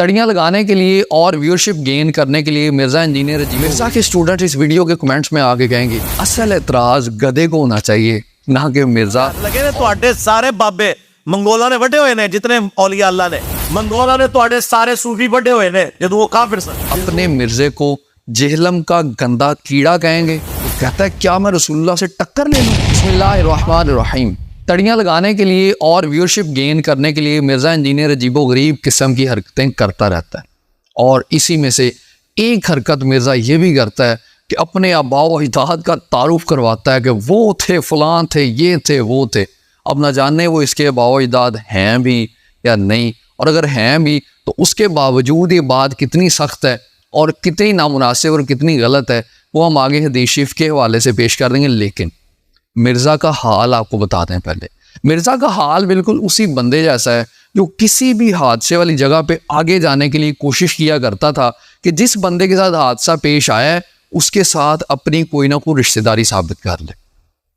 تڑیاں لگانے کے لیے اور ویورشپ گین کرنے کے لیے مرزا انجینئر مرزا کے اسٹوڈنٹ اس ویڈیو کے کمنٹس میں آگے کہیں گے اصل اعتراض گدے کو ہونا چاہیے نہ کہ مرزا لگے نے تواڈے سارے بابے منگولا نے وڈے ہوئے نے جتنے اولیاء اللہ نے منگولا نے تواڈے سارے صوفی وڈے ہوئے نے جدوں وہ کافر سن اپنے مرزے کو جہلم کا گندا کیڑا کہیں گے تو کہتا ہے کیا میں رسول اللہ سے ٹکر لے لوں. بسم اللہ الرحمن الرحیم. تڑیاں لگانے کے لیے اور ویورشپ گین کرنے کے لیے مرزا انجینئر عجیب و غریب قسم کی حرکتیں کرتا رہتا ہے اور اسی میں سے ایک حرکت مرزا یہ بھی کرتا ہے کہ اپنے آباء و اجداد کا تعارف کرواتا ہے کہ وہ تھے فلاں تھے یہ تھے وہ تھے. اب نہ جانے وہ اس کے آباء و اجداد ہیں بھی یا نہیں, اور اگر ہیں بھی تو اس کے باوجود یہ بات کتنی سخت ہے اور کتنی نامناسب اور کتنی غلط ہے وہ ہم آگے حدیث شریف کے حوالے سے پیش کر دیں گے. لیکن مرزا کا حال آپ کو بتا دیں پہلے. مرزا کا حال بالکل اسی بندے جیسا ہے جو کسی بھی حادثے والی جگہ پہ آگے جانے کے لیے کوشش کیا کرتا تھا کہ جس بندے کے ساتھ حادثہ پیش آیا ہے اس کے ساتھ اپنی کوئی نہ کوئی رشتہ داری ثابت کر لے.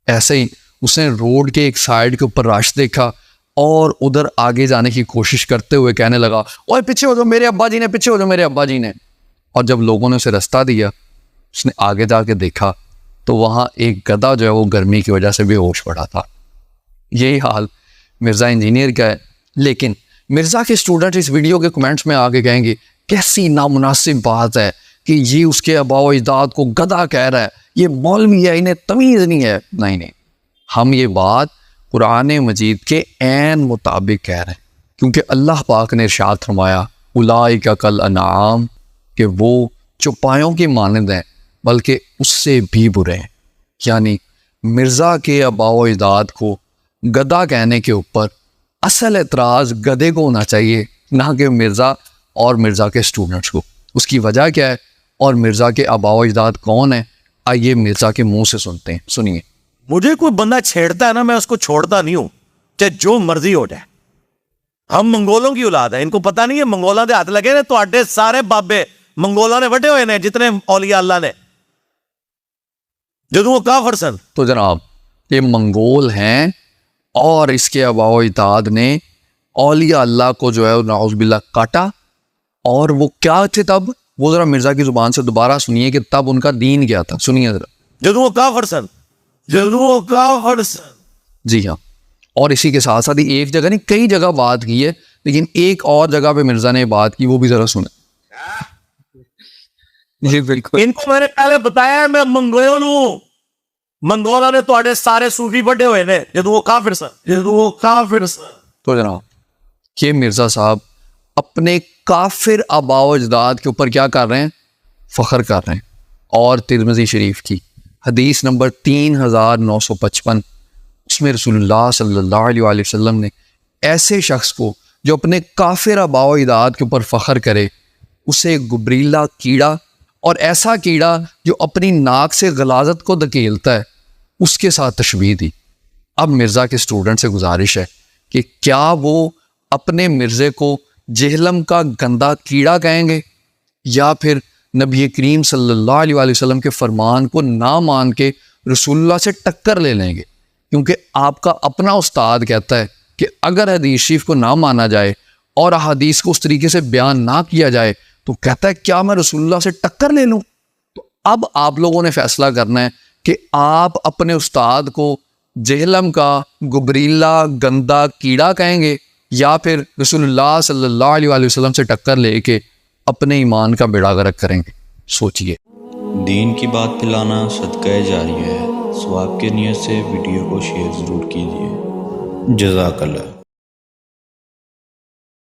ایسے ہی اس نے روڈ کے ایک سائڈ کے اوپر رش دیکھا اور ادھر آگے جانے کی کوشش کرتے ہوئے کہنے لگا اوے پیچھے ہو جاؤ میرے ابا جی نے, پیچھے ہو جاؤ میرے ابا جی نے. اور جب لوگوں نے اسے رستہ دیا اس نے آگے جا کے دیکھا تو وہاں ایک گدھا جو ہے وہ گرمی کی وجہ سے بے ہوش پڑا تھا. یہی حال مرزا انجینئر کا ہے. لیکن مرزا کے اسٹوڈنٹ اس ویڈیو کے کمنٹس میں آگے کہیں گے کیسی نامناسب بات ہے کہ یہ اس کے آباء و اجداد کو گدھا کہہ رہا ہے, یہ مولوی ہے, انہیں تمیز نہیں ہے. نہیں, ہم یہ بات قرآن مجید کے عین مطابق کہہ رہے ہیں کیونکہ اللہ پاک نے ارشاد فرمایا اولئک کالانعام کہ وہ چوپایوں کی مانند ہیں بلکہ اس سے بھی برے ہیں. یعنی مرزا کے آباء و اجداد کو گدھا کہنے کے اوپر اصل اعتراض گدھے کو ہونا چاہیے نہ کہ مرزا اور مرزا کے اسٹوڈنٹس کو. اس کی وجہ کیا ہے اور مرزا کے آباء و اجداد کون ہیں آئیے مرزا کے منہ سے سنتے ہیں. سنیے. مجھے کوئی بندہ چھیڑتا ہے نا میں اس کو چھوڑتا نہیں ہوں چاہے جو مرضی ہو جائے. ہم منگولوں کی اولاد ہیں, ان کو پتہ نہیں ہے منگولا دے ہاتھ لگے نے تواڈے سارے بابے منگولا نے وڈے ہوئے نے جتنے اولیاء اللہ نے جدوں وہ کافر سن. تو جناب یہ منگول ہیں اور اس کے آباء و اجداد نے اولیاء اللہ کو جو ہے نعوذ باللہ کاٹا. اور وہ کیا تھے تب وہ ذرا مرزا کی زبان سے دوبارہ سنیے کہ تب ان کا دین کیا تھا. سنیے ذرا. جدوں وہ کافر سن, جدوں وہ کافر سن. جی ہاں. اور اسی کے ساتھ ساتھ ایک جگہ نہیں کئی جگہ بات کی ہے لیکن ایک اور جگہ پہ مرزا نے بات کی وہ بھی ذرا سنیں. جی بالکل. ان کو میں نے پہلے بتایا ہے میں منگول ہوں. منگولا نے تواڈے سارے صوفی بڑے ہوئے نے جدوں وہ کافر سن, جدوں وہ کافر سن. تو جناب یہ مرزا صاحب اپنے کافر آباء و اجداد کے اوپر کیا کر رہے ہیں فخر کر رہے ہیں. اور ترمذی شریف کی حدیث نمبر 3955 اس میں رسول اللہ صلی اللہ علیہ وآلہ وسلم نے ایسے شخص کو جو اپنے کافر آباء و اجداد کے اوپر فخر کرے اسے گبریلا کیڑا اور ایسا کیڑا جو اپنی ناک سے غلاظت کو دھکیلتا ہے اس کے ساتھ تشبیہ دی. اب مرزا کے اسٹوڈنٹ سے گزارش ہے کہ کیا وہ اپنے مرزے کو جہلم کا گندا کیڑا کہیں گے یا پھر نبی کریم صلی اللہ علیہ وآلہ وسلم کے فرمان کو نہ مان کے رسول اللہ سے ٹکر لے لیں گے. کیونکہ آپ کا اپنا استاد کہتا ہے کہ اگر حدیث شریف کو نہ مانا جائے اور احادیث کو اس طریقے سے بیان نہ کیا جائے تو کہتا ہے کیا میں رسول اللہ سے ٹکر لے لوں. تو اب آپ لوگوں نے فیصلہ کرنا ہے کہ آپ اپنے استاد کو جہلم کا گبریلا گندا کیڑا کہیں گے یا پھر رسول اللہ صلی اللہ علیہ وآلہ وسلم سے ٹکر لے کے اپنے ایمان کا بیڑا غرق کریں گے. سوچئے. دین کی بات پھیلانا صدقہ جاریہ ہے. ثواب کی نیت سے ویڈیو کو شیئر ضرور کیجیے. جزاک اللہ.